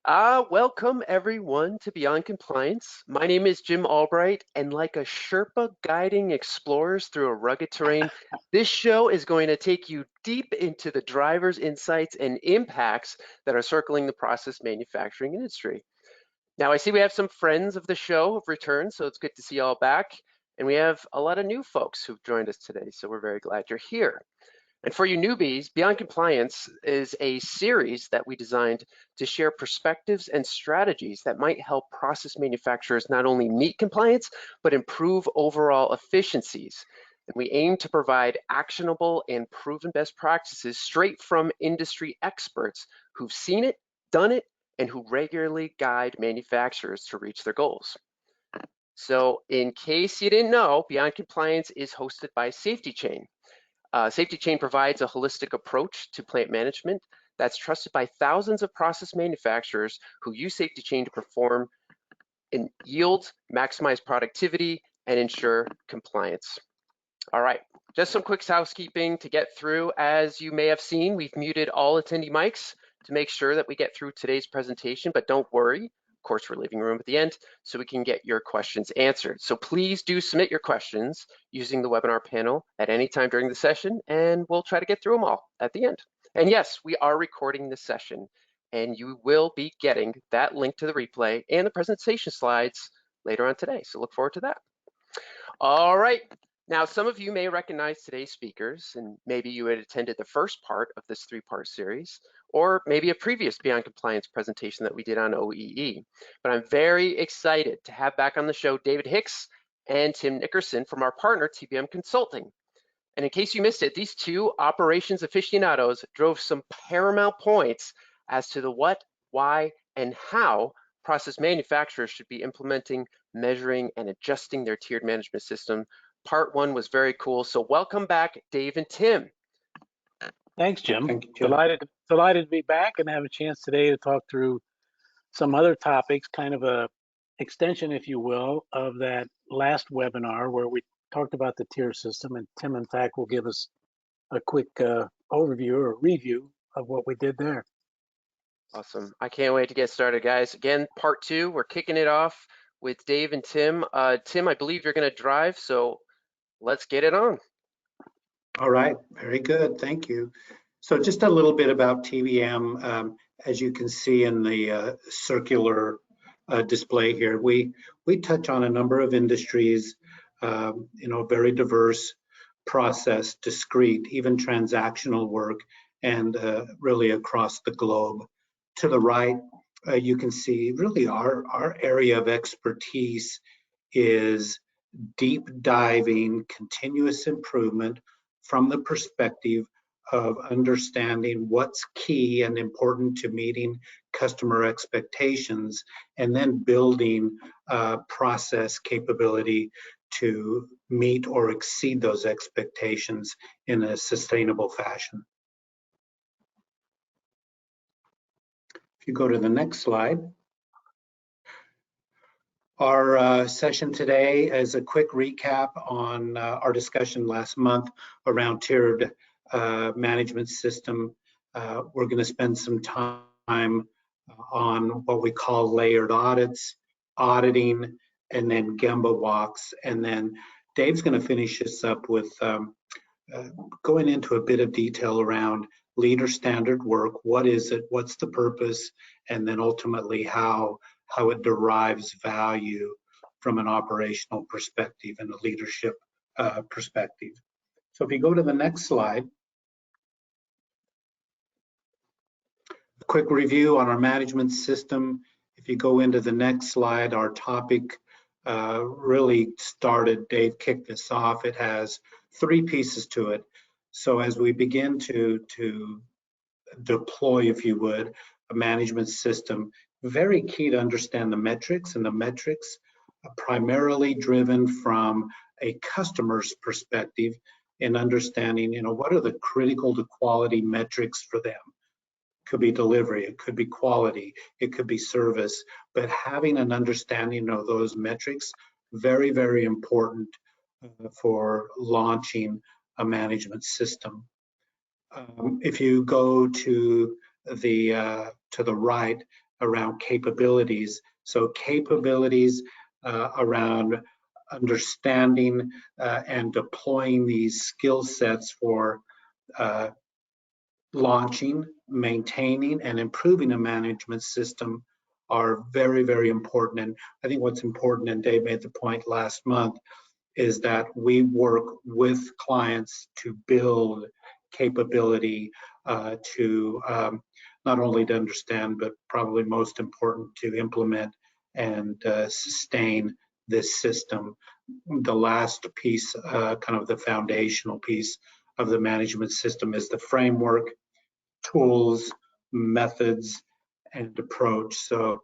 Welcome everyone to Beyond Compliance. My name is Jim Albright, and like a Sherpa guiding explorers through a rugged terrain, this show is going to take you deep into the driver's insights and impacts that are circling the process manufacturing industry. Now, I see we have some friends of the show have returned, so it's good to see you all back. And we have a lot of new folks who've joined us today, so we're very glad you're here. And for you newbies, Beyond Compliance is a series that we designed to share perspectives and strategies that might help process manufacturers not only meet compliance, but improve overall efficiencies. And we aim to provide actionable and proven best practices straight from industry experts who've seen it, done it, and who regularly guide manufacturers to reach their goals. So in case you didn't know, Beyond Compliance is hosted by Safety Chain. Safety Chain provides a holistic approach to plant management that's trusted by thousands of process manufacturers who use Safety Chain to perform in yield, maximize productivity, and ensure compliance. All right, just some quick housekeeping to get through. As you may have seen, we've muted all attendee mics to make sure that we get through today's presentation, but don't worry. Of course, we're leaving room at the end so we can get your questions answered. So please do submit your questions using the webinar panel at any time during the session, and we'll try to get through them all at the end. And yes, we are recording this session, and you will be getting that link to the replay and the presentation slides later on today. So look forward to that. All right. Now, some of you may recognize today's speakers, and maybe you had attended the first part of this three-part series, or maybe a previous Beyond Compliance presentation that we did on OEE. But I'm very excited to have back on the show David Hicks and Tim Nickerson from our partner, TBM Consulting. And in case you missed it, these two operations aficionados drove some paramount points as to the what, why, and how process manufacturers should be implementing, measuring, and adjusting their tiered management system. Part one was very cool. So welcome back, Dave and Tim. Thanks, Jim. Thank you, Jim. Delighted to be back and have a chance today to talk through some other topics, kind of a extension, if you will, of that last webinar where we talked about the tier system. And Tim, in fact, will give us a quick overview or review of what we did there. Awesome. I can't wait to get started, guys. Again, part two, we're kicking it off with Dave and Tim. Tim, I believe you're going to drive, so let's get it on. All right, very good, thank you. So just a little bit about TBM. As you can see in the circular display here, we touch on a number of industries, very diverse process, discrete, even transactional work, and really across the globe. To the right, you can see really our area of expertise is deep diving, continuous improvement from the perspective of understanding what's key and important to meeting customer expectations, and then building process capability to meet or exceed those expectations in a sustainable fashion. If you go to the next slide. Our session today is a quick recap on our discussion last month around tiered management system. We're going to spend some time on what we call layered audits, auditing, and then Gemba Walks. And then Dave's going to finish this up with going into a bit of detail around leader standard work. What is it? What's the purpose? And then ultimately how it derives value from an operational perspective and a leadership perspective. So if you go to the next slide, a quick review on our management system. If you go into the next slide, our topic really started, Dave kicked this off. It has three pieces to it. So as we begin to deploy, if you would, a management system, very key to understand the metrics, and the metrics are primarily driven from a customer's perspective in understanding, what are the critical to quality metrics for them. It could be delivery, it could be quality, it could be service, but having an understanding of those metrics, very, very important for launching a management system. If you go to the right, around capabilities. So capabilities around understanding and deploying these skill sets for launching, maintaining, and improving a management system are very, very important. And I think what's important, and Dave made the point last month, is that we work with clients to build capability to not only to understand, but probably most important, to implement and sustain this system. The last piece, kind of the foundational piece of the management system, is the framework, tools, methods, and approach. So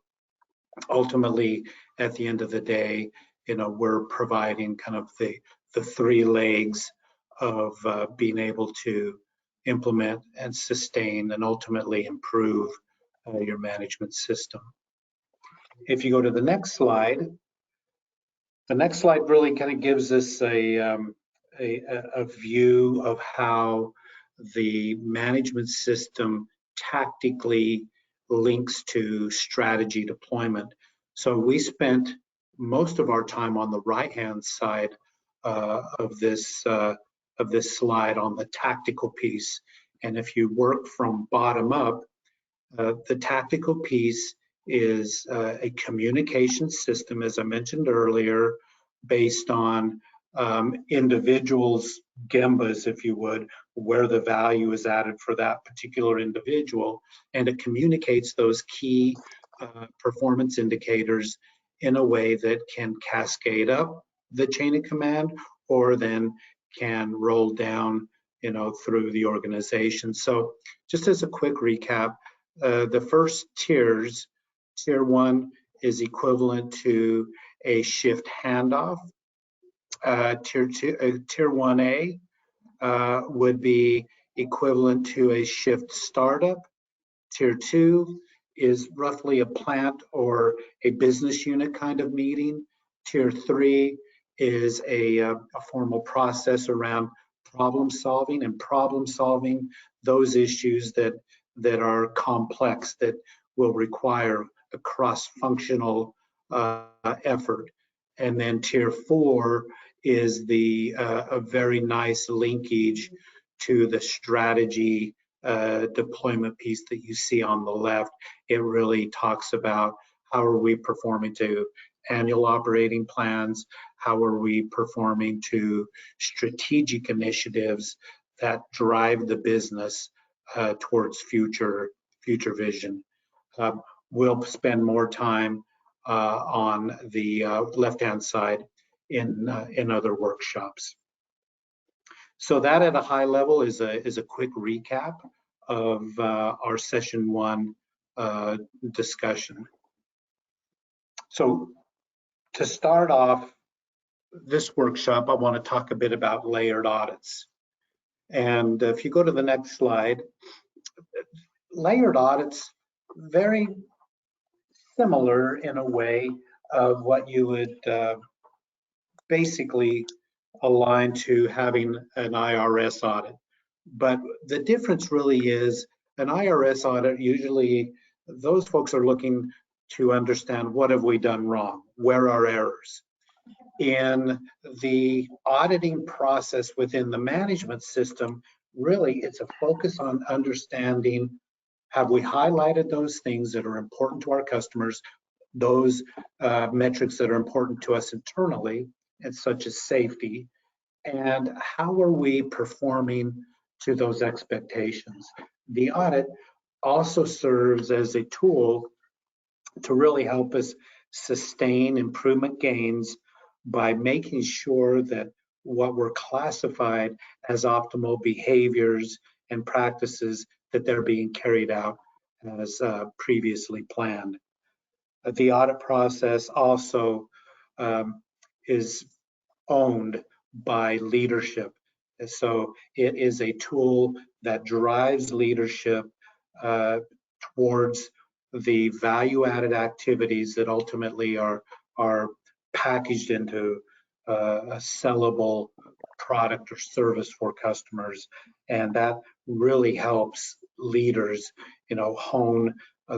ultimately, at the end of the day, we're providing kind of the three legs of being able to implement and sustain and ultimately improve your management system. If you go to the next slide, the next slide really kind of gives us a view of how the management system tactically links to strategy deployment. So we spent most of our time on the right-hand side of this slide on the tactical piece. And if you work from bottom up, the tactical piece is a communication system, as I mentioned earlier, based on individuals' Gembas, if you would, where the value is added for that particular individual, and it communicates those key performance indicators in a way that can cascade up the chain of command, or then can roll down, through the organization. So just as a quick recap, the first tiers, tier 1 is equivalent to a shift handoff. Tier 1A would be equivalent to a shift startup. Tier 2 is roughly a plant or a business unit kind of meeting. Tier 3 is a formal process around problem solving those issues that are complex, that will require a cross-functional effort. And then tier 4 is a very nice linkage to the strategy deployment piece that you see on the left. It really talks about how are we performing to annual operating plans, how are we performing to strategic initiatives that drive the business towards future vision. We'll spend more time on the left-hand side in other workshops. So that at a high level is a quick recap of our session 1 discussion. So to start off this workshop, I want to talk a bit about layered audits. And if you go to the next slide, layered audits, very similar in a way of what you would basically align to having an IRS audit. But the difference really is an IRS audit, usually those folks are looking to understand what have we done wrong, where are errors. In the auditing process within the management system, really it's a focus on understanding, have we highlighted those things that are important to our customers, those metrics that are important to us internally, and such as safety, and how are we performing to those expectations. The audit also serves as a tool to really help us sustain improvement gains by making sure that what were classified as optimal behaviors and practices, that they're being carried out as previously planned. The audit process also is owned by leadership. So it is a tool that drives leadership towards the value-added activities that ultimately are packaged into a sellable product or service for customers, and that really helps leaders, hone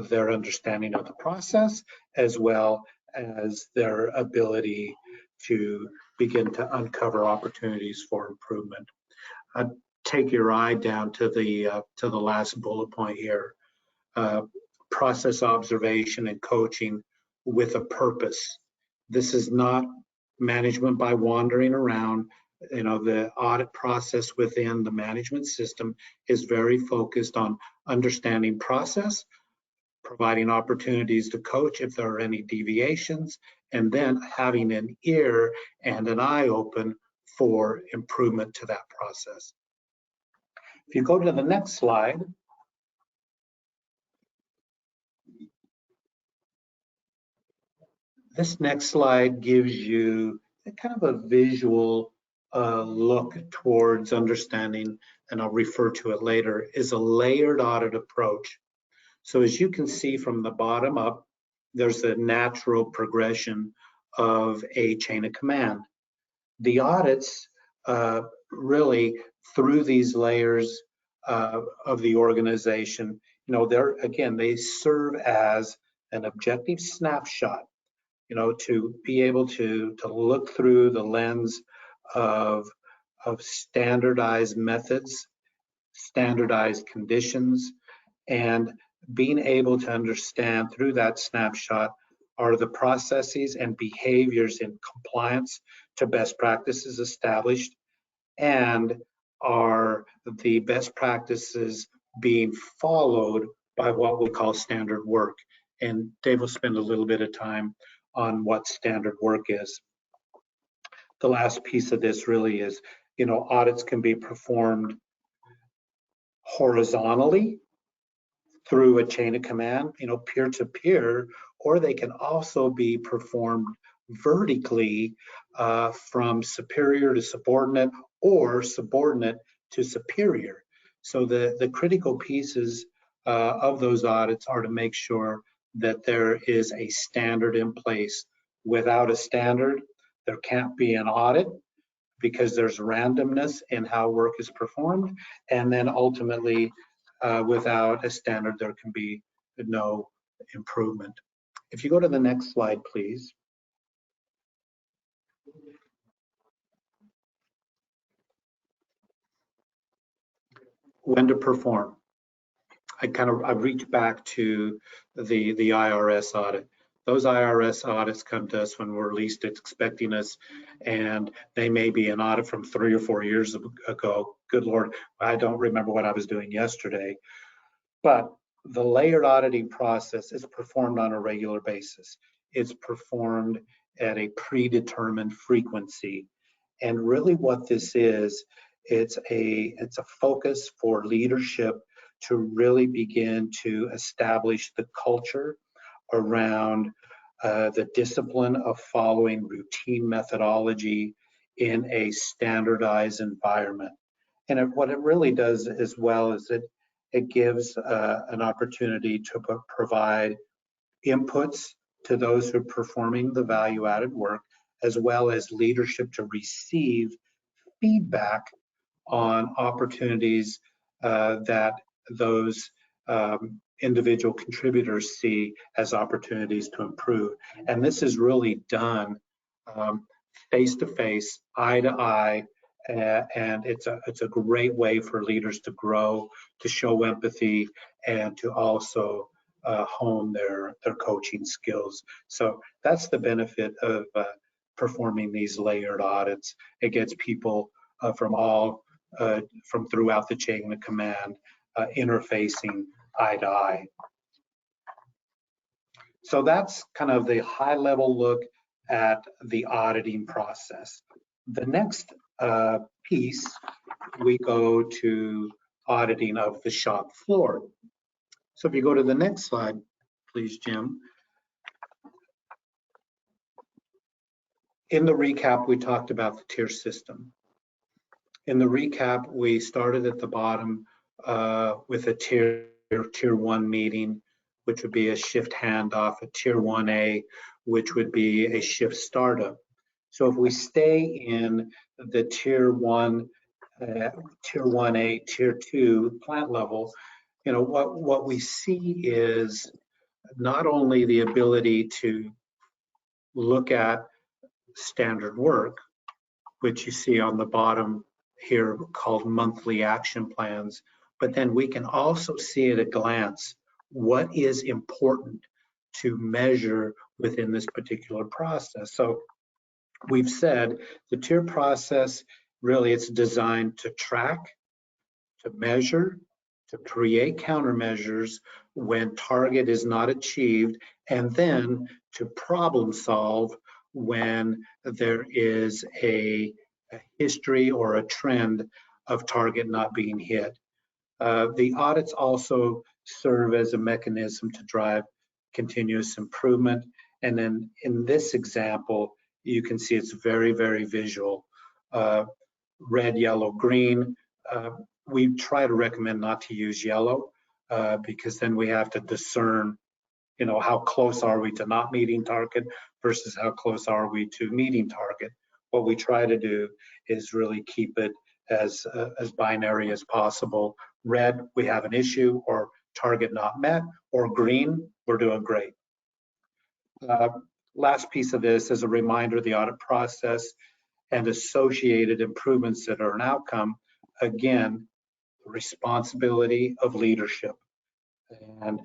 their understanding of the process, as well as their ability to begin to uncover opportunities for improvement. Take your eye down to the last bullet point here. Process observation and coaching with a purpose. This is not management by wandering around. The audit process within the management system is very focused on understanding process, providing opportunities to coach if there are any deviations, and then having an ear and an eye open for improvement to that process. If you go to the next slide, this next slide gives you kind of a visual look towards understanding, and I'll refer to it later, is a layered audit approach. So as you can see from the bottom up, there's a natural progression of a chain of command. The audits really, through these layers of the organization, they serve as an objective snapshot, to be able to look through the lens of standardized methods, standardized conditions, and being able to understand through that snapshot are the processes and behaviors in compliance to best practices established, and are the best practices being followed by what we call standard work. And Dave will spend a little bit of time on what standard work is. The last piece of this really is, audits can be performed horizontally through a chain of command, peer-to-peer, or they can also be performed vertically from superior to subordinate or subordinate to superior. So the critical pieces of those audits are to make sure that there is a standard in place. Without a standard, there can't be an audit, because there's randomness in how work is performed, and then ultimately, without a standard, there can be no improvement. If you go to the next slide, please. When to perform. I reach back to the IRS audit. Those IRS audits come to us when we're least expecting us, and they may be an audit from 3 or 4 years ago. Good Lord, I don't remember what I was doing yesterday. But the layered auditing process is performed on a regular basis. It's performed at a predetermined frequency. And really what this is, it's a focus for leadership to really begin to establish the culture around the discipline of following routine methodology in a standardized environment. And what it really does as well is it gives an opportunity to provide inputs to those who are performing the value-added work, as well as leadership to receive feedback on opportunities that those individual contributors see as opportunities to improve. And this is really done face-to-face, eye-to-eye, and it's a great way for leaders to grow, to show empathy, and to also hone their coaching skills. So that's the benefit of performing these layered audits. It gets people from throughout the chain of command interfacing eye to eye. So that's kind of the high level look at the auditing process. The next piece, we go to auditing of the shop floor. So if you go to the next slide, please, Jim. In the recap, we talked about the tier system. In the recap, we started at the bottom with a tier 1 meeting, which would be a shift handoff, a tier 1A, which would be a shift startup. So if we stay in the tier 1, tier 1A, tier 2 plant level, you know, what we see is not only the ability to look at standard work, which you see on the bottom here called monthly action plans, but then we can also see at a glance what is important to measure within this particular process. So we've said the tier process, really it's designed to track, to measure, to create countermeasures when target is not achieved, and then to problem solve when there is a history or a trend of target not being hit. The audits also serve as a mechanism to drive continuous improvement. And then in this example, you can see it's very, very visual. Red, yellow, green. We try to recommend not to use yellow because then we have to discern, you know, how close are we to not meeting target versus how close are we to meeting target. What we try to do is really keep it as binary as possible. Red, we have an issue or target not met, or green, we're doing great. Last piece of this is a reminder, the audit process and associated improvements that are an outcome, again, responsibility of leadership. And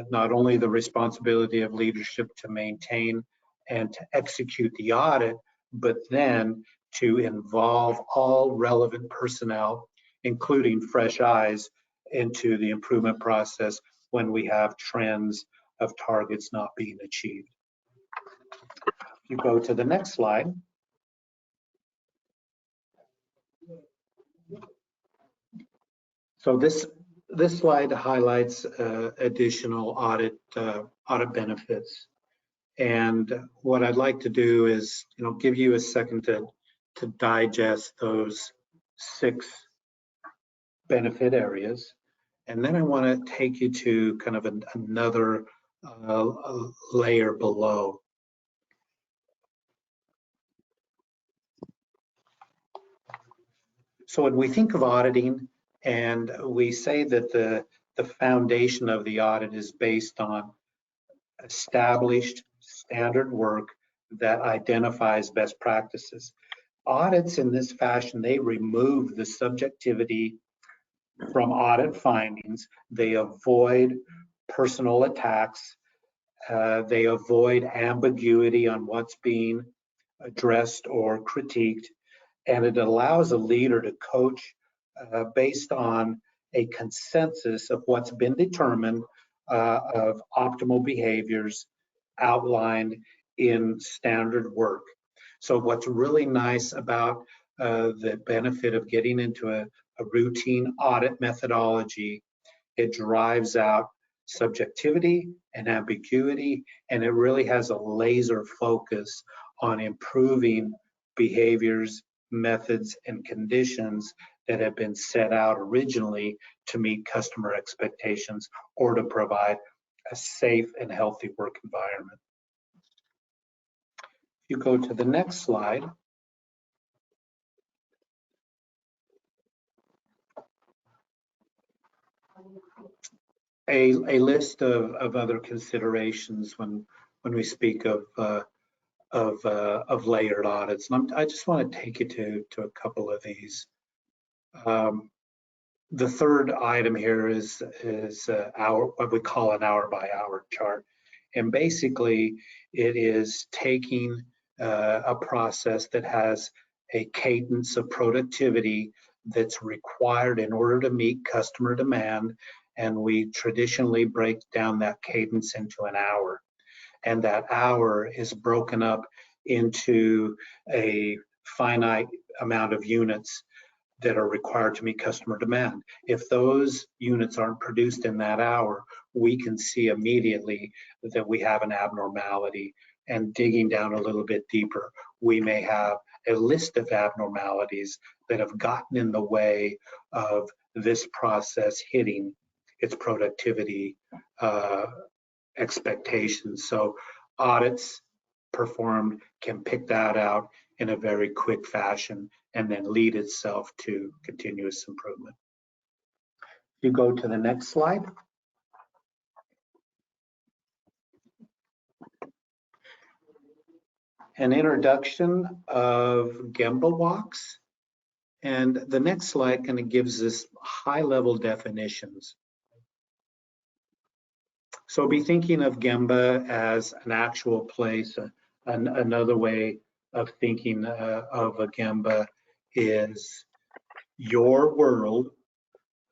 not only the responsibility of leadership to maintain and to execute the audit, but then to involve all relevant personnel, including fresh eyes, into the improvement process when we have trends of targets not being achieved. If you go to the next slide. So this slide highlights additional audit benefits. And what I'd like to do is, you know, give you a second to digest those 6 benefit areas. And then I want to take you to kind of another layer below. So when we think of auditing, and we say that the foundation of the audit is based on established standard work that identifies best practices. Audits in this fashion, they remove the subjectivity from audit findings. They avoid personal attacks. They avoid ambiguity on what's being addressed or critiqued. And it allows a leader to coach based on a consensus of what's been determined of optimal behaviors outlined in standard work. So what's really nice about the benefit of getting into a routine audit methodology, it drives out subjectivity and ambiguity, and it really has a laser focus on improving behaviors, methods, and conditions that have been set out originally to meet customer expectations or to provide a safe and healthy work environment. If you go to the next slide. A list of other considerations when we speak of layered audits. And I just want to take you to a couple of these. The third item here is what we call an hour-by-hour chart. And basically, it is taking a process that has a cadence of productivity that's required in order to meet customer demand. And we traditionally break down that cadence into an hour. And that hour is broken up into a finite amount of units that are required to meet customer demand. If those units aren't produced in that hour, we can see immediately that we have an abnormality. And digging down a little bit deeper, we may have a list of abnormalities that have gotten in the way of this process hitting its productivity expectations. So audits performed can pick that out in a very quick fashion and then lead itself to continuous improvement. You go to the next slide. An introduction of Gemba Walks. And the next slide kind of gives us high-level definitions. So be thinking of Gemba as an actual place. Another way of thinking of a Gemba is your world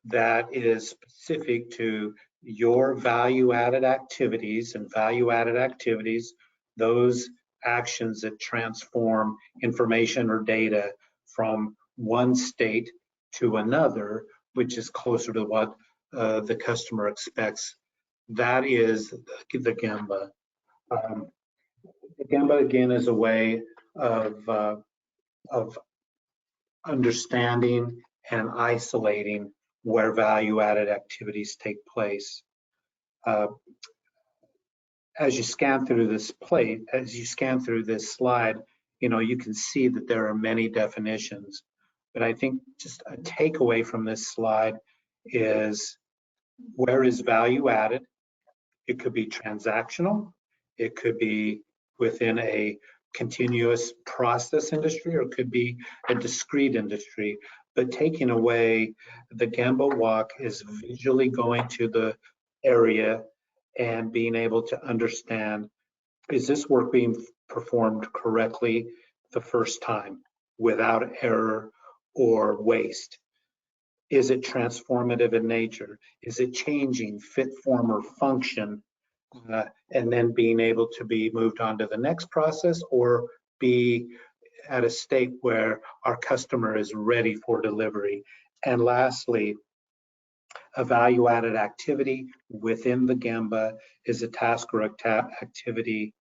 that is specific to your value-added activities, and value-added activities, those actions that transform information or data from one state to another, which is closer to what the customer expects. That is the Gemba. The Gemba, again, is a way of understanding and isolating where value-added activities take place. As you scan through this slide, you can see that there are many definitions. But I think just a takeaway from this slide is, where is value added? It could be transactional, it could be within a continuous process industry, or it could be a discrete industry. But taking away, the Gemba Walk is visually going to the area and being able to understand, is this work being performed correctly the first time without error or waste? Is it transformative in nature? Is it changing fit, form, or function? And then being able to be moved on to the next process, or be at a state where our customer is ready for delivery. And lastly, a value-added activity within the Gemba is a task or activity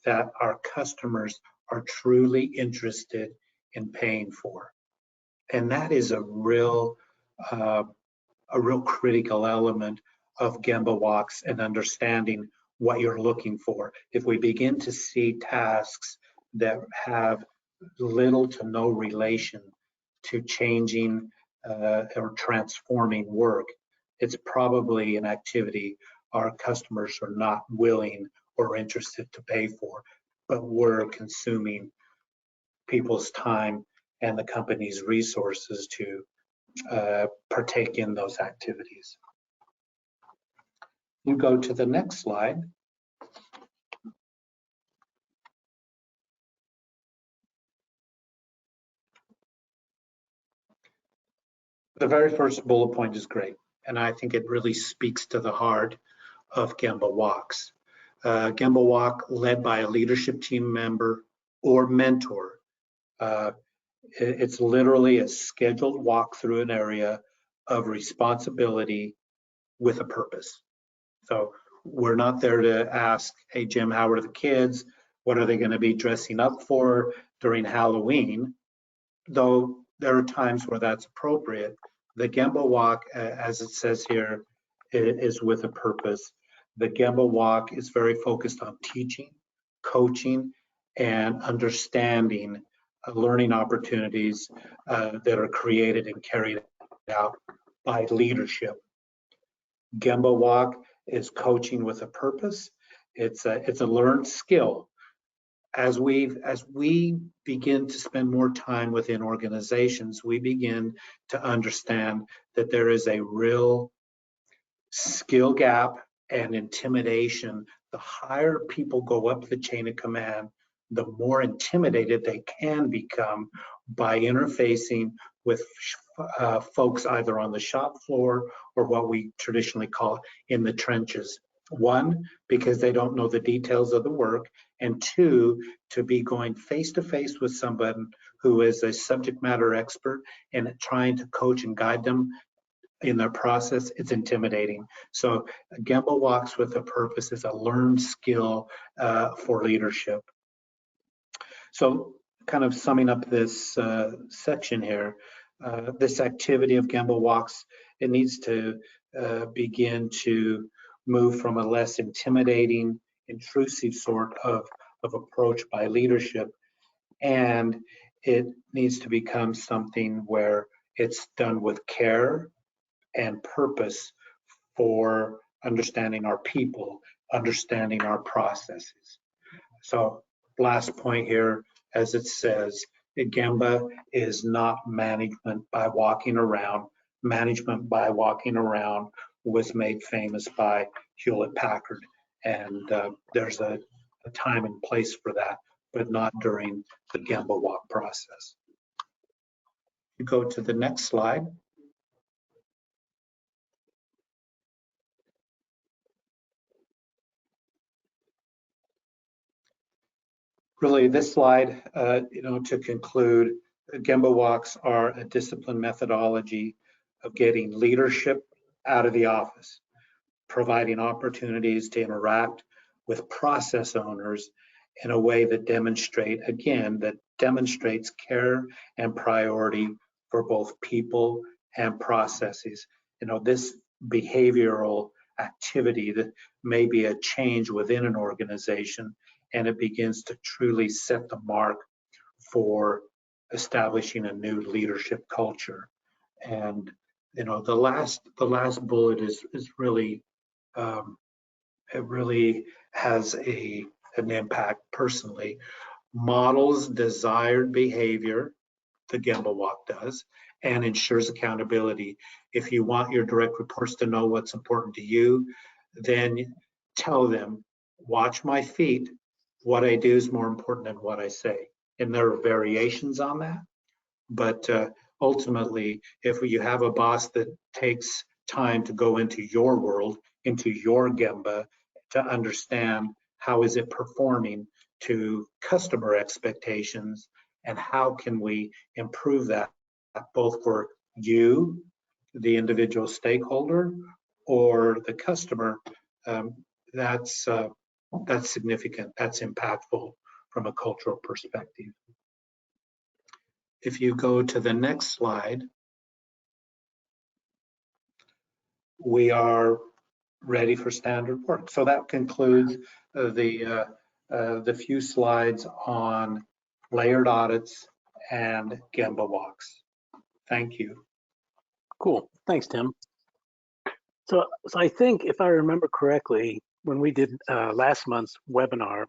that our customers are truly interested in paying for. And that is a real critical element of Gemba Walks and understanding what you're looking for. If we begin to see tasks that have little to no relation to changing or transforming work, it's probably an activity our customers are not willing or interested to pay for, but we're consuming people's time and the company's resources to partake in those activities. You go to the next slide. The very first bullet point is great, and I think it really speaks to the heart of Gemba Walks. Gemba Walk led by a leadership team member or mentor. It's literally a scheduled walk through an area of responsibility with a purpose. So we're not there to ask, hey, Jim, how are the kids? What are they going to be dressing up for during Halloween? Though there are times where that's appropriate. The Gemba Walk, as it says here, is with a purpose. The Gemba Walk is very focused on teaching, coaching, and understanding learning opportunities that are created and carried out by leadership. Gemba Walk is coaching with a purpose. It's a learned skill. As we begin to spend more time within organizations, we begin to understand that there is a real skill gap and intimidation. The higher people go up the chain of command, the more intimidated they can become by interfacing with folks either on the shop floor or what we traditionally call in the trenches. One, because they don't know the details of the work, and two, to be going face to face with somebody who is a subject matter expert and trying to coach and guide them in their process, it's intimidating. So Gemba Walks with a purpose is a learned skill for leadership. So kind of summing up this section here, this activity of Gemba Walks, it needs to begin to move from a less intimidating, intrusive sort of approach by leadership and it needs to become something where it's done with care and purpose for understanding our people, understanding our processes. So last point here, as it says, Gemba is not management by walking around. Management by walking around was made famous by Hewlett Packard, and there's a time and place for that, but not during the Gemba Walk process. You go to the next slide. Really, this slide, to conclude, Gemba Walks are a discipline methodology of getting leadership out of the office, providing opportunities to interact with process owners in a way that demonstrates care and priority for both people and processes. This behavioral activity that may be a change within an organization, and it begins to truly set the mark for establishing a new leadership culture. And the last bullet is really it really has an impact personally. Models desired behavior, the Gemba Walk does, and ensures accountability. If you want your direct reports to know what's important to you, then tell them, watch my feet. What I do is more important than what I say. And there are variations on that. But ultimately, if you have a boss that takes time to go into your world, into your Gemba, to understand how is it performing to customer expectations, and how can we improve that both for you, the individual stakeholder, or the customer, that's significant, that's impactful from a cultural perspective. If you go to the next slide, we are ready for standard work. So that concludes the few slides on layered audits and Gemba Walks. Thank you. Cool. Thanks, Tim. So I think, if I remember correctly, when we did last month's webinar,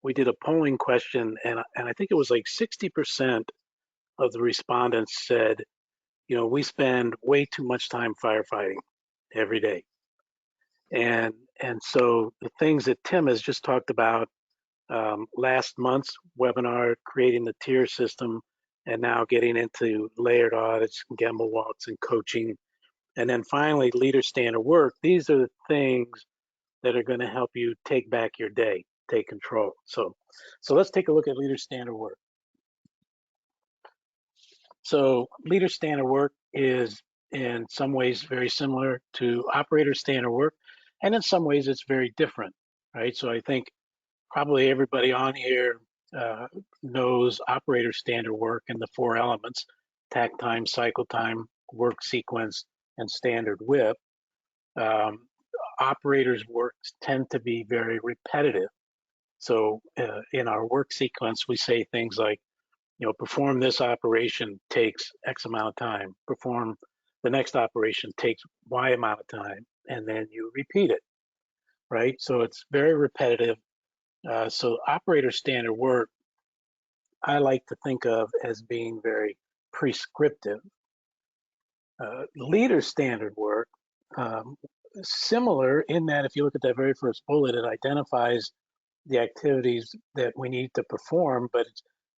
we did a polling question, and I think it was like 60% of the respondents said, we spend way too much time firefighting every day. And so the things that Tim has just talked about, last month's webinar, creating the tier system, and now getting into layered audits, Gemba Walks, and coaching, and then finally leader standard work. These are the things that are going to help you take back your day, take control. So let's take a look at leader standard work. So leader standard work is in some ways very similar to operator standard work, and in some ways it's very different, right? So I think probably everybody on here knows operator standard work and the 4 elements: takt time, cycle time, work sequence, and standard WIP. Operators' works tend to be very repetitive. So in our work sequence, we say things like, perform this operation takes X amount of time, perform the next operation takes Y amount of time, and then you repeat it, right? So it's very repetitive. So operator standard work, I like to think of as being very prescriptive. Leader standard work, similar in that if you look at that very first bullet, it identifies the activities that we need to perform, but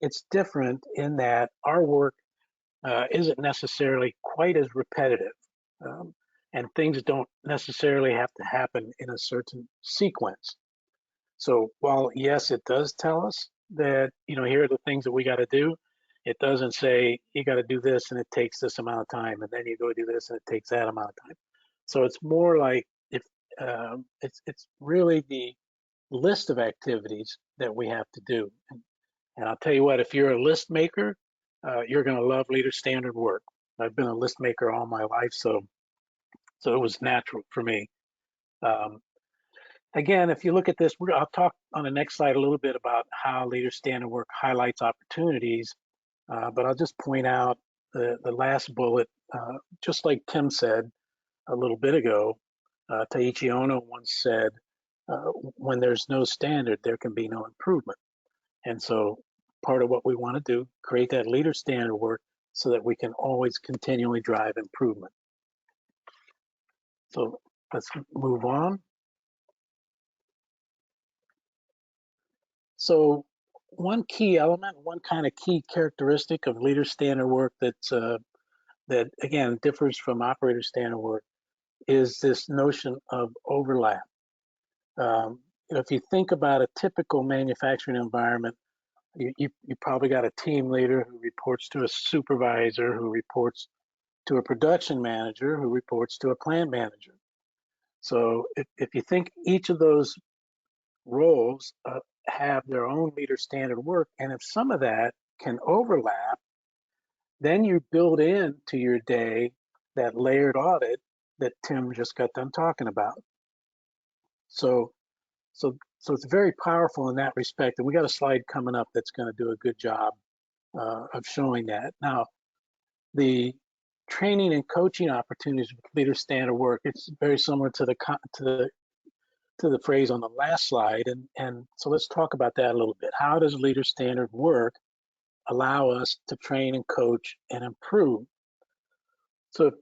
it's different in that our work isn't necessarily quite as repetitive, and things don't necessarily have to happen in a certain sequence. So while yes, it does tell us that, here are the things that we got to do, it doesn't say you got to do this and it takes this amount of time, and then you go do this and it takes that amount of time. So it's more like if it's really the list of activities that we have to do. And I'll tell you what, if you're a list maker, you're going to love leader standard work. I've been a list maker all my life, so it was natural for me. Again, if you look at this, I'll talk on the next slide a little bit about how leader standard work highlights opportunities, but I'll just point out the last bullet, just like Tim said a little bit ago, Taiichi Ono once said, when there's no standard, there can be no improvement. And so part of what we want to do, create that leader standard work so that we can always continually drive improvement. So let's move on. So one key element, one kind of key characteristic of leader standard work that's that again differs from operator standard work is this notion of overlap. If you think about a typical manufacturing environment, you probably got a team leader who reports to a supervisor, who reports to a production manager, who reports to a plant manager. So if you think each of those roles have their own leader standard work, and if some of that can overlap, then you build into your day that layered audit that Tim just got done talking about. So it's very powerful in that respect, and we got a slide coming up that's going to do a good job of showing that. Now, the training and coaching opportunities with leader standard work, it's very similar to the phrase on the last slide, and so let's talk about that a little bit. How does leader standard work allow us to train and coach and improve? So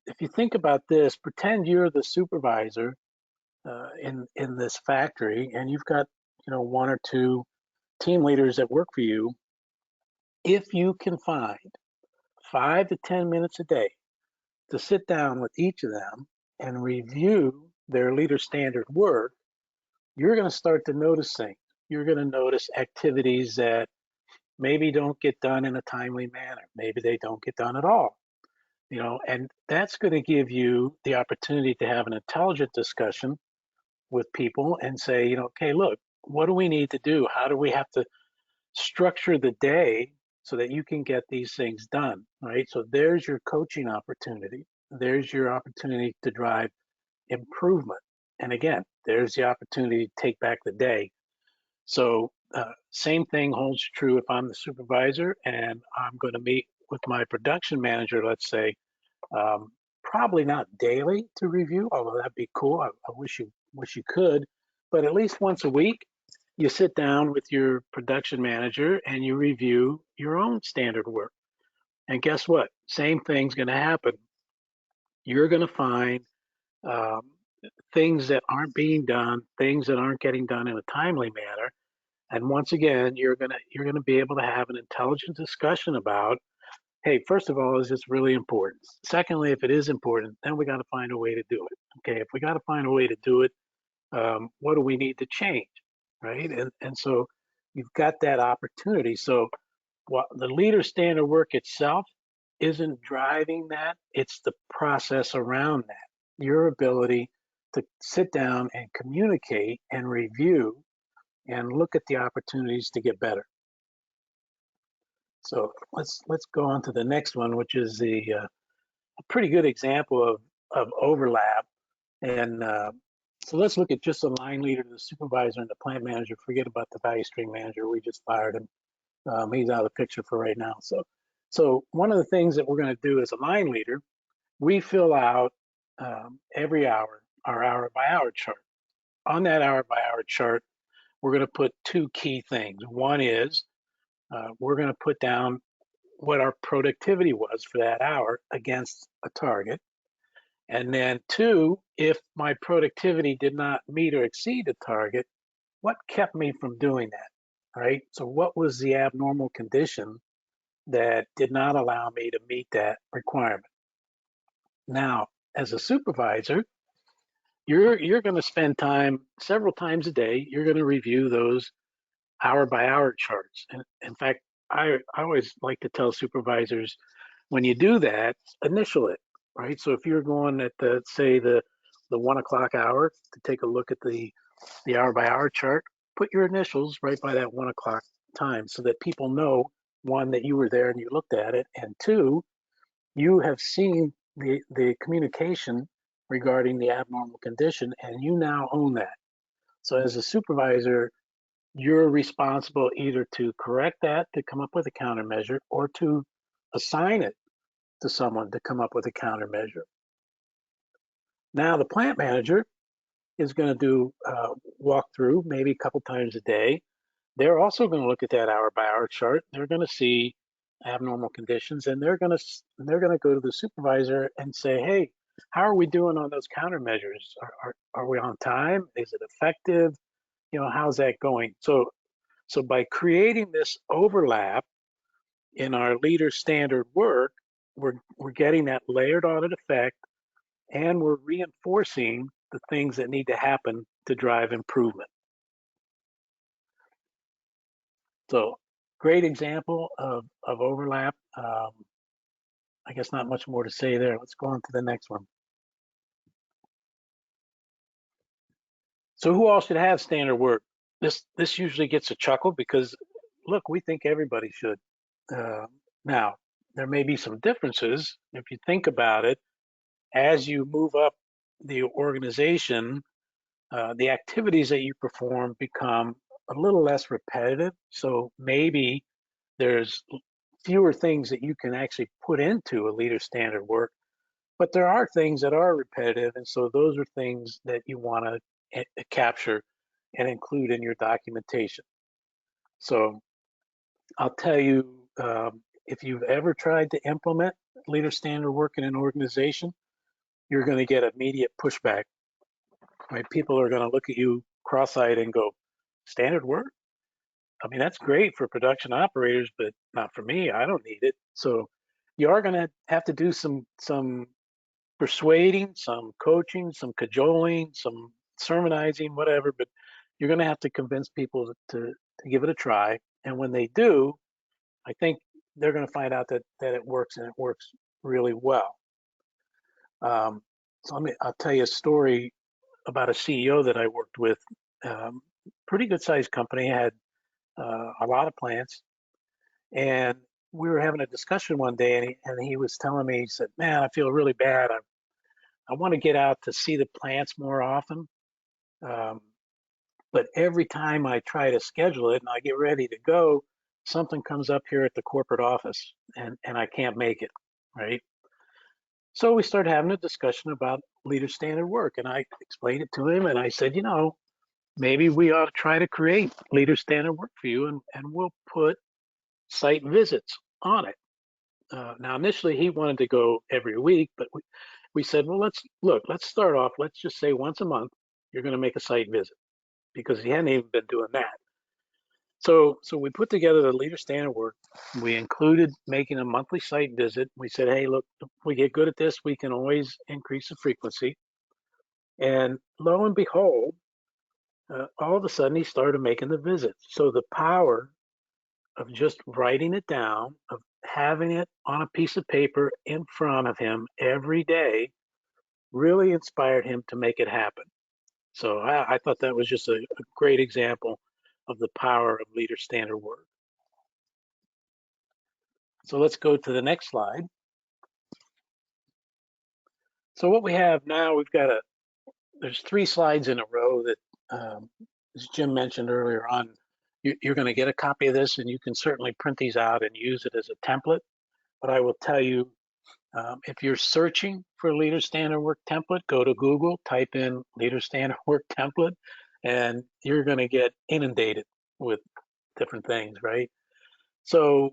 if you think about this, pretend you're the supervisor in this factory, and you've got one or two team leaders that work for you. If you can find 5 to 10 minutes a day to sit down with each of them and review their leader standard work, you're going to start to notice things. You're going to notice activities that maybe don't get done in a timely manner. Maybe they don't get done at all. And that's going to give you the opportunity to have an intelligent discussion with people and say, okay, look, what do we need to do? How do we have to structure the day so that you can get these things done, right? So there's your coaching opportunity. There's your opportunity to drive improvement. And again, there's the opportunity to take back the day. So same thing holds true if I'm the supervisor and I'm going to meet with my production manager, let's say, probably not daily to review, although that'd be cool. I wish you could, but at least once a week, you sit down with your production manager and you review your own standard work. And guess what? Same thing's going to happen. You're going to find things that aren't being done, things that aren't getting done in a timely manner. And once again, you're gonna be able to have an intelligent discussion about, hey, first of all, is this really important? Secondly, if it is important, then we got to find a way to do it. Okay, if we got to find a way to do it, what do we need to change, right? And so you've got that opportunity. So what the leader standard work itself isn't driving that, it's the process around that. Your ability to sit down and communicate and review and look at the opportunities to get better. So let's go on to the next one, which is a pretty good example of overlap. And so let's look at just the line leader, the supervisor, and the plant manager. Forget about the value stream manager. We just fired him. He's out of the picture for right now. So one of the things that we're going to do as a line leader, we fill out every hour our hour-by-hour chart. On that hour-by-hour chart, we're going to put two key things. One is we're going to put down what our productivity was for that hour against a target. And then two, if my productivity did not meet or exceed the target, what kept me from doing that, right? So what was the abnormal condition that did not allow me to meet that requirement? Now, as a supervisor, you're going to spend time several times a day. You're going to review those hour-by-hour charts. And in fact, I always like to tell supervisors, when you do that, initial it, right? So if you're going at say the 1 o'clock hour to take a look at the hour-by-hour chart, put your initials right by that 1 o'clock time so that people know, one, that you were there and you looked at it, and two, you have seen the communication regarding the abnormal condition, and you now own that. So as a supervisor, you're responsible either to correct that, to come up with a countermeasure, or to assign it to someone to come up with a countermeasure. Now the plant manager is going to do walkthrough maybe a couple times a day. They're also going to look at that hour by hour chart. They're going to see abnormal conditions, and they're going to go to the supervisor and say, hey, how are we doing on those countermeasures? Are we on time? Is it effective? How's that going? So by creating this overlap in our leader standard work, we're getting that layered audit effect, and we're reinforcing the things that need to happen to drive improvement. So great example of overlap. I guess not much more to say there. Let's go on to the next one. So who all should have standard work? This usually gets a chuckle because, look, we think everybody should. Now, there may be some differences. If you think about it, as you move up the organization, the activities that you perform become a little less repetitive. So maybe there's fewer things that you can actually put into a leader standard work, but there are things that are repetitive. And so those are things that you want to capture and include in your documentation. So I'll tell you, if you've ever tried to implement leader standard work in an organization, you're going to get immediate pushback. Right? People are going to look at you cross-eyed and go, standard work? I mean, that's great for production operators, but not for me. I don't need it. So you are going to have to do some persuading, some coaching, some cajoling, some sermonizing, whatever, but you're going to have to convince people to give it a try. And when they do, I think they're going to find out that it works, and it works really well. So I'll tell you a story about a CEO that I worked with. Pretty good sized company, had a lot of plants, and we were having a discussion one day, and he was telling me, he said, man, I feel really bad. I want to get out to see the plants more often. But every time I try to schedule it and I get ready to go, something comes up here at the corporate office, and I can't make it, right? So we started having a discussion about leader standard work, and I explained it to him, and I said, maybe we ought to try to create leader standard work for you, and we'll put site visits on it. Now, initially, he wanted to go every week, but we said, well, let's start off. Let's just say once a month, you're going to make a site visit, because he hadn't even been doing that. So we put together the leader standard work. We included making a monthly site visit. We said, hey, look, if we get good at this, we can always increase the frequency. And lo and behold, all of a sudden he started making the visits. So the power of just writing it down, of having it on a piece of paper in front of him every day, really inspired him to make it happen. So I thought that was just a great example of the power of leader standard work. So let's go to the next slide. So what we have now, there's 3 slides in a row that, as Jim mentioned earlier on, you're going to get a copy of this, and you can certainly print these out and use it as a template. But I will tell you, if you're searching for a leader standard work template, go to Google, type in leader standard work template, and you're going to get inundated with different things, right? So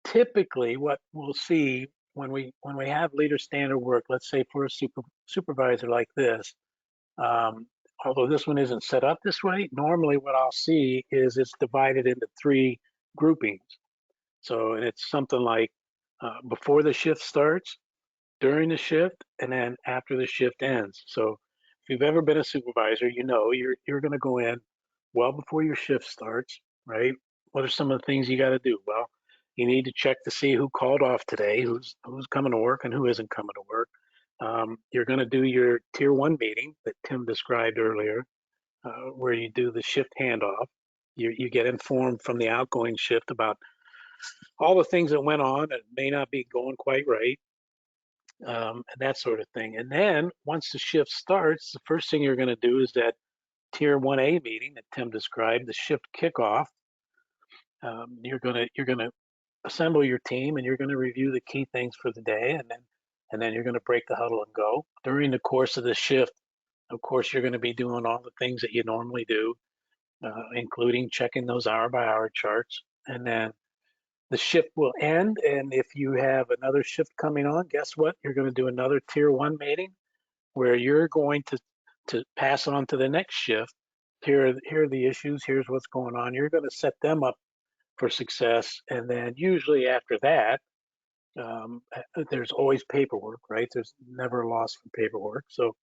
typically what we'll see when we have leader standard work, let's say for a supervisor like this, although this one isn't set up this way, normally what I'll see is it's divided into 3 groupings. So it's something like before the shift starts, during the shift, and then after the shift ends. So if you've ever been a supervisor, you're going to go in well before your shift starts, right? What are some of the things you got to do? Well, you need to check to see who called off today, who's coming to work and who isn't coming to work. You're going to do your tier 1 meeting that Tim described earlier, where you do the shift handoff. You get informed from the outgoing shift about all the things that went on that may not be going quite right, and that sort of thing. And then once the shift starts, the first thing you're going to do is that tier 1A meeting that Tim described, the shift kickoff, you're gonna assemble your team and you're gonna review the key things for the day, and then you're gonna break the huddle and go. During the course of the shift, of course, you're gonna be doing all the things that you normally do, including checking those hour-by-hour charts. And then the shift will end, and if you have another shift coming on, guess what? You're gonna do another tier 1 meeting where you're going to pass on to the next shift. Here are the issues, here's what's going on. You're gonna set them up for success. And then usually after that, there's always paperwork, right? There's never a loss for paperwork. So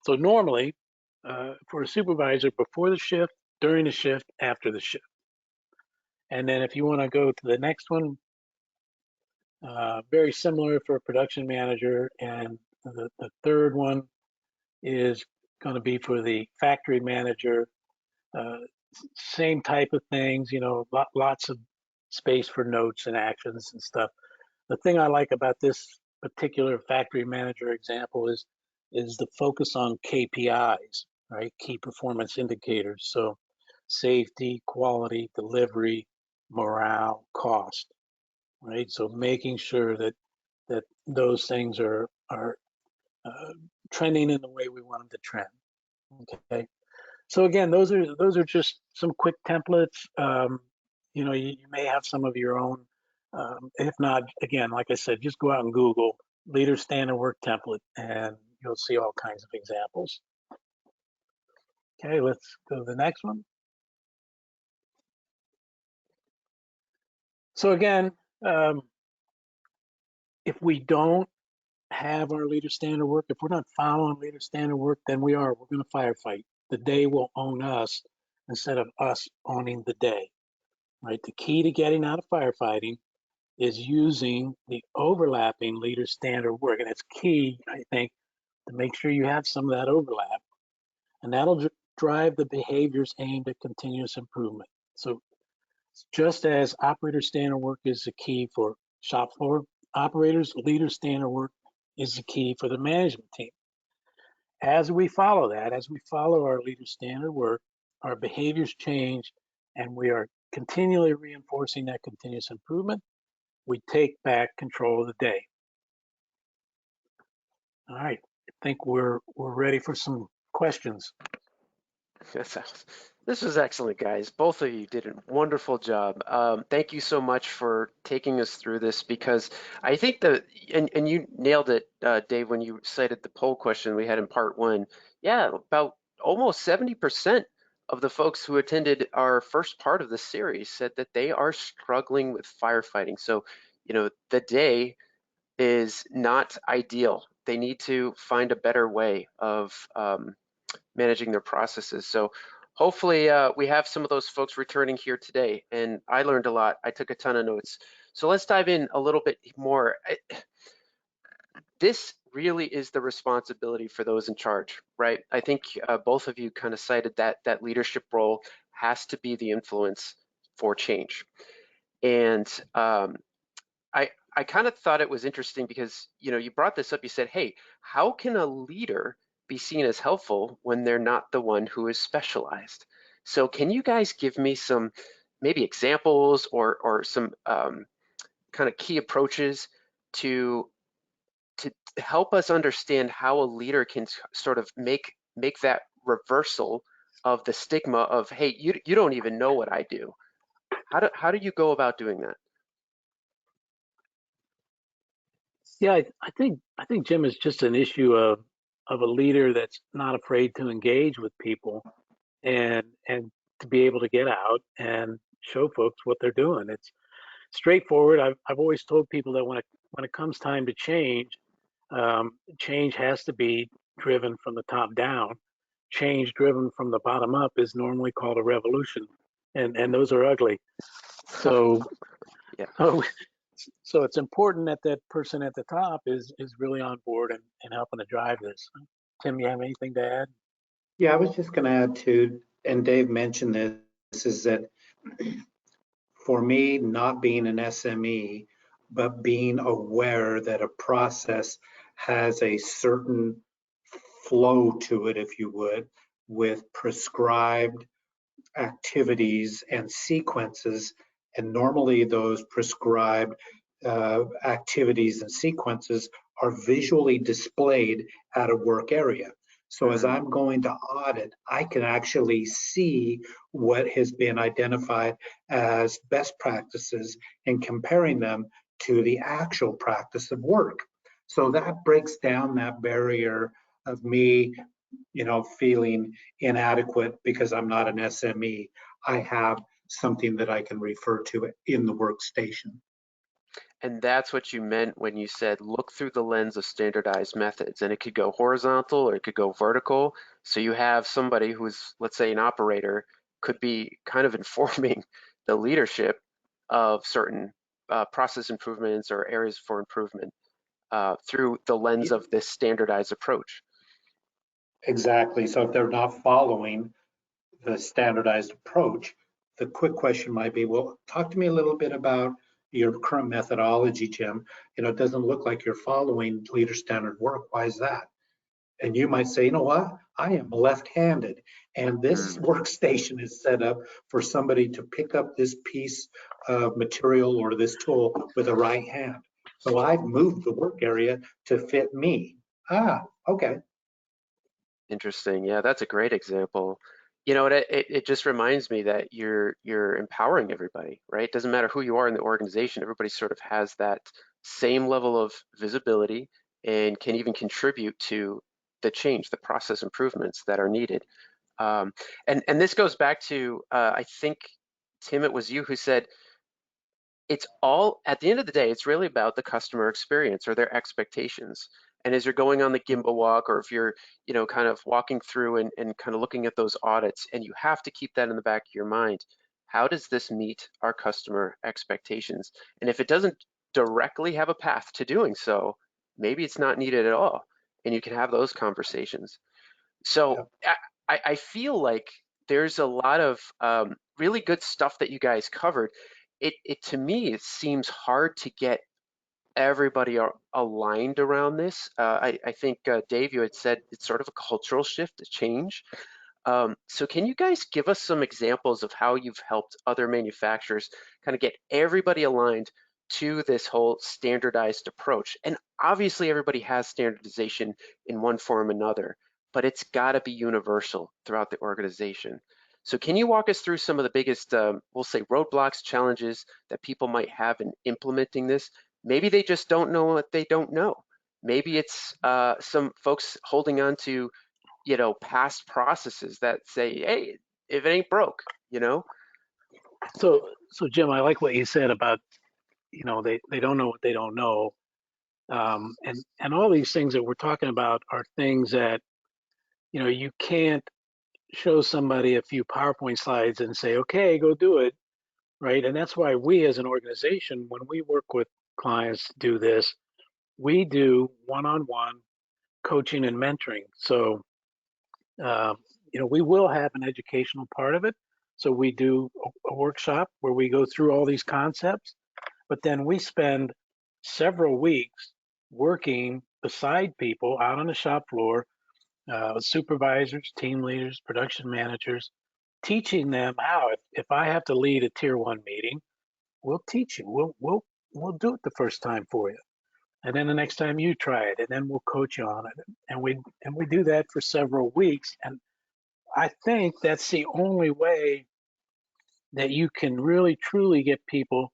normally, for a supervisor, before the shift, during the shift, after the shift. And then if you want to go to the next one, very similar for a production manager. And the third one is going to be for the factory manager. Same type of things, lots of space for notes and actions and stuff. The thing I like about this particular factory manager example is the focus on KPIs, right? Key performance indicators. So safety, quality, delivery, morale, cost, right? So making sure that those things are trending in the way we want them to trend. Okay. So again, those are just some quick templates. You may have some of your own. If not, again, like I said, just go out and Google Leader Standard Work Template, and you'll see all kinds of examples. Okay, let's go to the next one. So again, if we don't have our Leader Standard Work, if we're not following Leader Standard Work, then we're going to firefight. The day will own us instead of us owning the day, right? The key to getting out of firefighting is using the overlapping Leader Standard Work. And it's key, I think, to make sure you have some of that overlap. And that'll drive the behaviors aimed at continuous improvement. So just as operator standard work is the key for shop floor operators, Leader Standard Work is the key for the management team. As we follow that, as we follow our Leader Standard Work, our behaviors change, and we are continually reinforcing that continuous improvement. We take back control of the day. All right, I think we're ready for some questions. This was excellent, guys. Both of you did a wonderful job. Thank you so much for taking us through this, because I think and you nailed it, Dave, when you cited the poll question we had in part 1. Yeah, about almost 70% of the folks who attended our first part of the series said that they are struggling with firefighting. So, the day is not ideal. They need to find a better way of managing their processes. So hopefully we have some of those folks returning here today, and I learned a lot. I took a ton of notes. So let's dive in a little bit more. This really is the responsibility for those in charge, right? I think both of you kind of cited that leadership role has to be the influence for change. And I kind of thought it was interesting because, you brought this up. You said, hey, how can a leader be seen as helpful when they're not the one who is specialized? So can you guys give me some maybe examples or some kind of key approaches to help us understand how a leader can sort of make that reversal of the stigma of, hey, you don't even know what I do? How do you go about doing that? Yeah, I think Jim, is just an issue of a leader that's not afraid to engage with people and to be able to get out and show folks what they're doing. It's straightforward. I've always told people that when it comes time to change, change has to be driven from the top down. Change driven from the bottom up is normally called a revolution, and those are ugly. So yeah. So it's important that that person at the top is really on board and helping to drive this. Tim, you have anything to add? Yeah, I was just going to add to, and Dave mentioned this, is that for me, not being an SME, but being aware that a process has a certain flow to it, if you would, with prescribed activities and sequences, and normally those prescribed activities and sequences are visually displayed at a work area. So as I'm going to audit, I can actually see what has been identified as best practices and comparing them to the actual practice of work. So that breaks down that barrier of me, feeling inadequate because I'm not an SME. I have something that I can refer to in the workstation. And that's what you meant when you said look through the lens of standardized methods. And it could go horizontal or it could go vertical. So you have somebody who's, let's say, an operator, could be kind of informing the leadership of certain process improvements or areas for improvement through the lens of this standardized approach. Exactly. So if they're not following the standardized approach, the quick question might be, well, talk to me a little bit about your current methodology, Jim. It doesn't look like you're following leader standard work. Why is that? And you might say, you know what? I am left-handed, and this workstation is set up for somebody to pick up this piece of material or this tool with a right hand. So I've moved the work area to fit me. Okay. Interesting. Yeah, that's a great example. It just reminds me that you're empowering everybody, right? It doesn't matter who you are in the organization. Everybody sort of has that same level of visibility and can even contribute to the change, the process improvements that are needed. And this goes back to I think Tim, it was you who said it's all at the end of the day, it's really about the customer experience or their expectations. And as you're going on the Gemba walk, or if you're, kind of walking through and kind of looking at those audits, and you have to keep that in the back of your mind. How does this meet our customer expectations? And if it doesn't directly have a path to doing so, maybe it's not needed at all. And you can have those conversations. So I feel like there's a lot of really good stuff that you guys covered. It to me, it seems hard to get everybody aligned around this. I think Dave, you had said it's sort of a cultural shift, a change. So can you guys give us some examples of how you've helped other manufacturers kind of get everybody aligned to this whole standardized approach? And obviously everybody has standardization in one form or another, but it's got to be universal throughout the organization. So can you walk us through some of the biggest, we'll say, roadblocks, challenges that people might have in implementing this? Maybe they just don't know what they don't know. Maybe it's some folks holding on to past processes that say, hey, if it ain't broke. So Jim, I like what you said about, they don't know what they don't know. And all these things that we're talking about are things that, you can't show somebody a few PowerPoint slides and say, okay, go do it, right? And that's why we as an organization, when we work with clients to do this, we do one-on-one coaching and mentoring. So, we will have an educational part of it. So we do a workshop where we go through all these concepts, but then we spend several weeks working beside people out on the shop floor, supervisors, team leaders, production managers, teaching them how. If I have to lead a tier 1 meeting, we'll teach you. We'll do it the first time for you, and then the next time you try it, and then we'll coach you on it. And we do that for several weeks. And I think that's the only way that you can really truly get people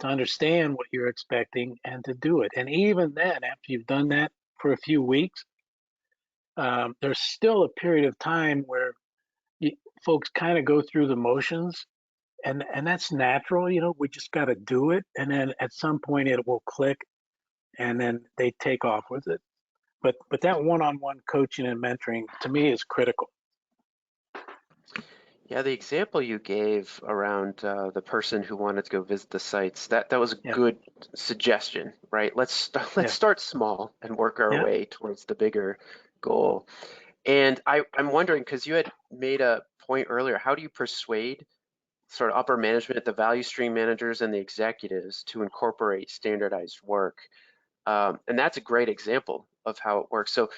to understand what you're expecting and to do it. And even then, after you've done that for a few weeks, there's still a period of time where folks kind of go through the motions, and that's natural. We just got to do it, and then at some point it will click, and then they take off with it. But that one-on-one coaching and mentoring to me is critical. Yeah, the example you gave around the person who wanted to go visit the sites, that was a good suggestion, right? Let's start small and work our way towards the bigger goal. And I'm wondering, because you had made a point earlier, how do you persuade sort of upper management, the value stream managers and the executives to incorporate standardized work? And that's a great example of how it works. So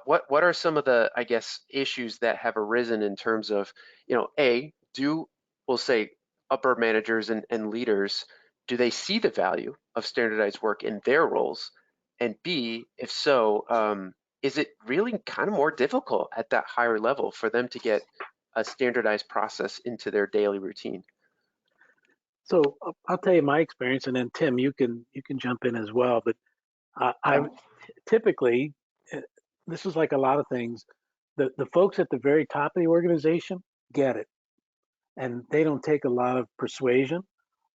what are some of the, I guess, issues that have arisen in terms of, we'll say upper managers and leaders, do they see the value of standardized work in their roles? And B, if so, is it really kind of more difficult at that higher level for them to get a standardized process into their daily routine? So I'll tell you my experience, and then Tim, you can jump in as well. But I typically, uh, this is like a lot of things. The folks at the very top of the organization get it, and they don't take a lot of persuasion.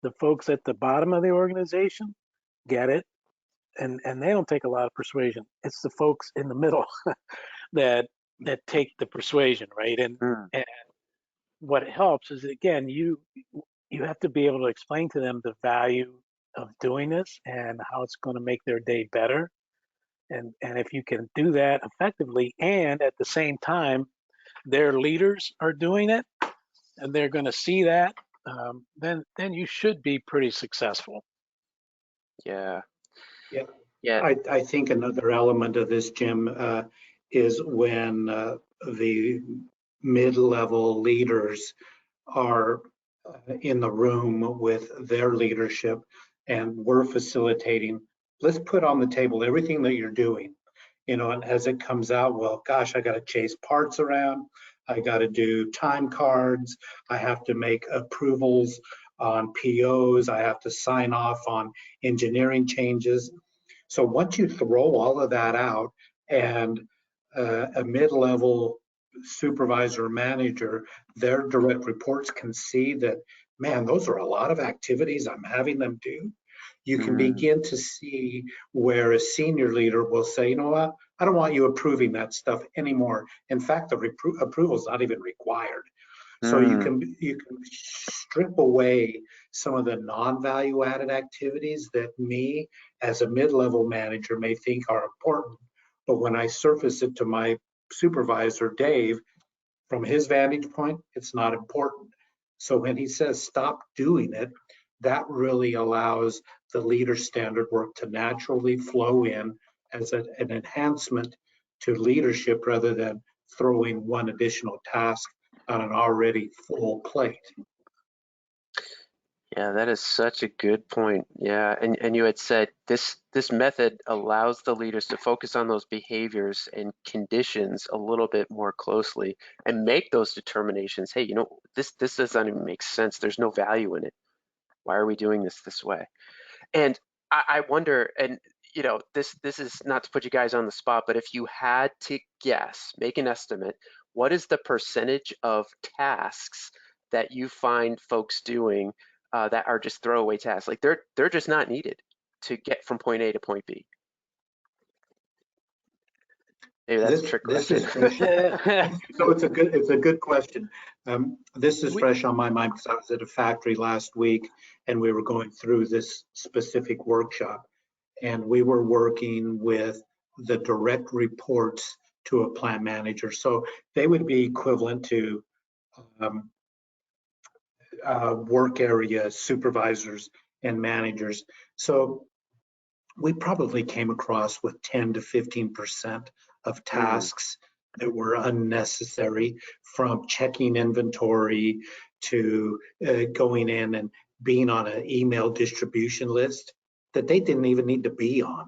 The folks at the bottom of the organization get it, and they don't take a lot of persuasion. It's the folks in the middle that take the persuasion, right? Mm, And what helps is, again, you have to be able to explain to them the value of doing this and how it's going to make their day better. And if you can do that effectively, and at the same time their leaders are doing it and they're going to see that, then you should be pretty successful. yeah, Yeah, yeah. I think another element of this, Jim, is when the mid-level leaders are in the room with their leadership and we're facilitating. Let's put on the table everything that you're doing, and as it comes out, well, gosh, I got to chase parts around. I got to do time cards. I have to make approvals on POs. I have to sign off on engineering changes. So once you throw all of that out and a mid-level supervisor or manager, their direct reports can see that, man, those are a lot of activities I'm having them do. You can Mm, begin to see where a senior leader will say, you know what, I don't want you approving that stuff anymore. In fact, the approval is not even required. So mm, you can strip away some of the non-value added activities that me as a mid-level manager may think are important. But when I surface it to my supervisor, Dave, from his vantage point, it's not important. So when he says stop doing it, that really allows the leader standard work to naturally flow in as an enhancement to leadership rather than throwing one additional task on an already full plate. yeah, that is such a good point. Yeah, and you had said this method allows the leaders to focus on those behaviors and conditions a little bit more closely and make those determinations. Hey, this doesn't even make sense. There's no value in it. Why are we doing this way? And I wonder, and this is not to put you guys on the spot, but if you had to guess, make an estimate, what is the percentage of tasks that you find folks doing that are just throwaway tasks? Like they're just not needed to get from point A to point B. Maybe that's a trick This question. is fresh. So it's a good question. This is we, fresh on my mind because I was at a factory last week and we were going through this specific workshop, and we were working with the direct reports to a plant manager. So they would be equivalent to um, work area supervisors and managers. So we probably came across with 10 to 15% of Mm, tasks that were unnecessary, from checking inventory to going in and being on an email distribution list that they didn't even need to be on. right.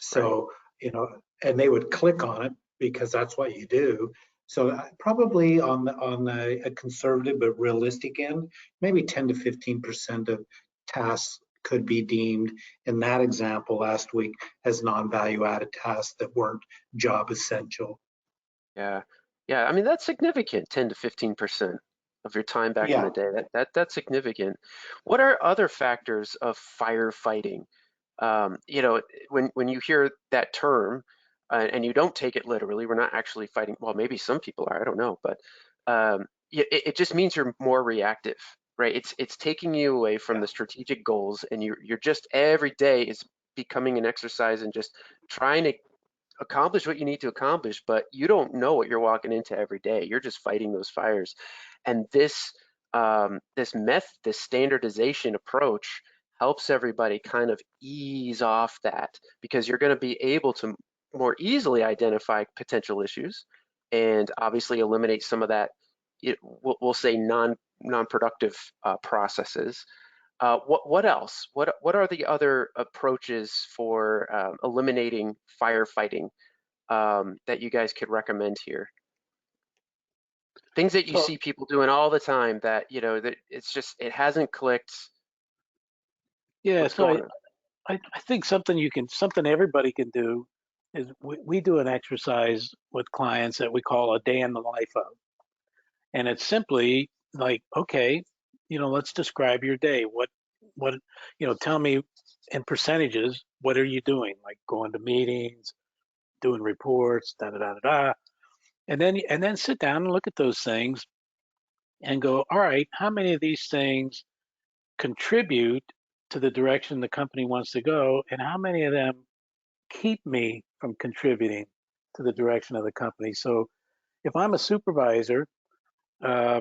So, and they would click on it because that's what you do. So probably on a conservative but realistic end, maybe 10 to 15% of tasks could be deemed in that example last week as non-value added tasks that weren't job essential. Yeah. Yeah. I mean, that's significant, 10 to 15% of your time back in the Yeah. day. That's significant. What are other factors of firefighting? Um, you know, when you hear that term, and you don't take it literally, we're not actually fighting. Well, maybe some people are, I don't know, but it just means you're more reactive, right? It's taking you away from Yeah. the strategic goals, and you're just every day is becoming an exercise and just trying to accomplish what you need to accomplish, but you don't know what you're walking into every day. You're just fighting those fires. And this standardization approach helps everybody kind of ease off that, because you're going to be able to more easily identify potential issues and obviously eliminate some of that, we'll say non-productive processes. What else? What are the other approaches for eliminating firefighting that you guys could recommend here? Things that you So see people doing all the time that, that it's just, it hasn't clicked. yeah, What's so going on? I think something everybody can do is we do an exercise with clients that we call a day in the life of. And it's simply like, okay, let's describe your day. What, tell me in percentages, what are you doing? Like going to meetings, doing reports, da da da da da. And then sit down and look at those things and go, all right, how many of these things contribute to the direction the company wants to go, and how many of them keep me from contributing to the direction of the company? So if I'm a supervisor, uh,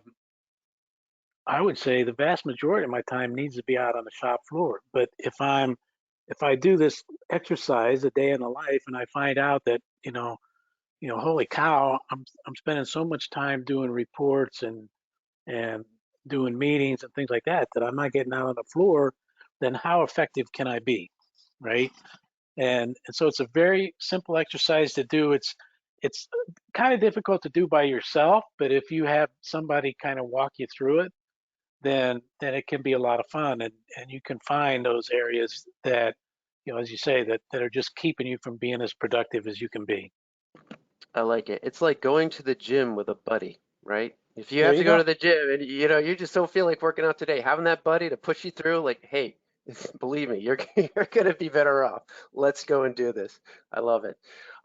I would say the vast majority of my time needs to be out on the shop floor. But if I do this exercise, a day in the life, and I find out that holy cow, I'm spending so much time doing reports and doing meetings and things like that that I'm not getting out on the floor, then how effective can I be, right? And so it's a very simple exercise to do. It's kind of difficult to do by yourself, but if you have somebody kind of walk you through it, then it can be a lot of fun, and you can find those areas that, as you say, that are just keeping you from being as productive as you can be. I like it. It's like going to the gym with a buddy, right? If you There have you to go go. to the gym and you just don't feel like working out today, having that buddy to push you through, like, hey, believe me, you're you're gonna be better off. Let's go and do this. I love it.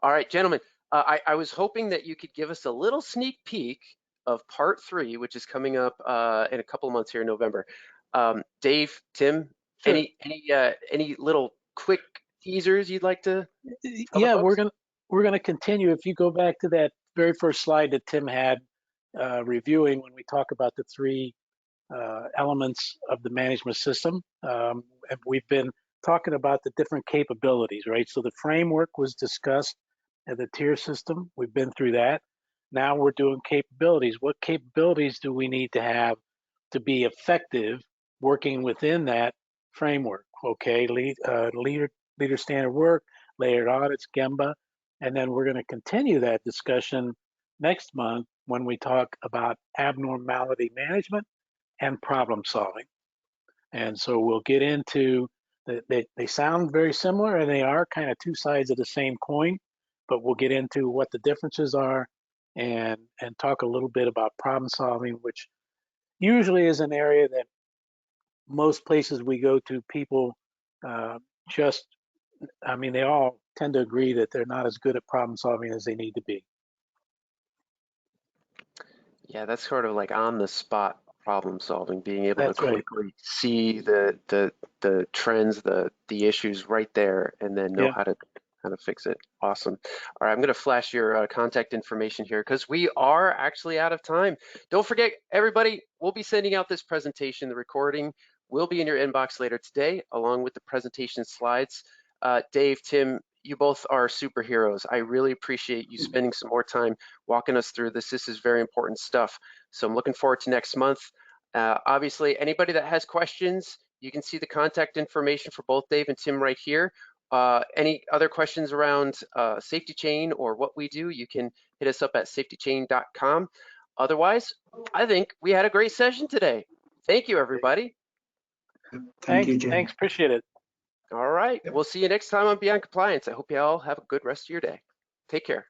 All right, gentlemen, I was hoping that you could give us a little sneak peek of part 3, which is coming up in a couple of months here in November. Dave, Tim, Sure. any little quick teasers you'd like to tell the Yeah, folks? we're gonna continue. If you go back to that very first slide that Tim had reviewing when we talk about the 3 elements of the management system, and we've been talking about the different capabilities, right? So the framework was discussed at the tier system. We've been through that. Now we're doing capabilities. What capabilities do we need to have to be effective working within that framework? Okay, leader standard work, layered audits, Gemba, and then we're going to continue that discussion next month when we talk about abnormality management and problem solving. And so we'll get into they sound very similar, and they are kind of 2 sides of the same coin, but we'll get into what the differences are and talk a little bit about problem solving, which usually is an area that most places we go to, people uh, just, I mean, they all tend to agree that they're not as good at problem solving as they need to be. Yeah, that's sort of like on the spot problem solving, being able to That's right. quickly see the trends, the issues right there, and then know Yeah. how to fix it. Awesome. All right, I'm going to flash your contact information here because we are actually out of time. Don't forget, everybody, we'll be sending out this presentation. The recording will be in your inbox later today, along with the presentation slides. Dave, Tim, you both are superheroes. I really appreciate you spending some more time walking us through this. This is very important stuff. So I'm looking forward to next month. Obviously, anybody that has questions, you can see the contact information for both Dave and Tim right here. Any other questions around Safety Chain or what we do, you can hit us up at safetychain.com. Otherwise, I think we had a great session today. Thank you, everybody. Thank you, Jim. Thanks, appreciate it. All right, we'll see you next time on Beyond Compliance. I hope you all have a good rest of your day. Take care.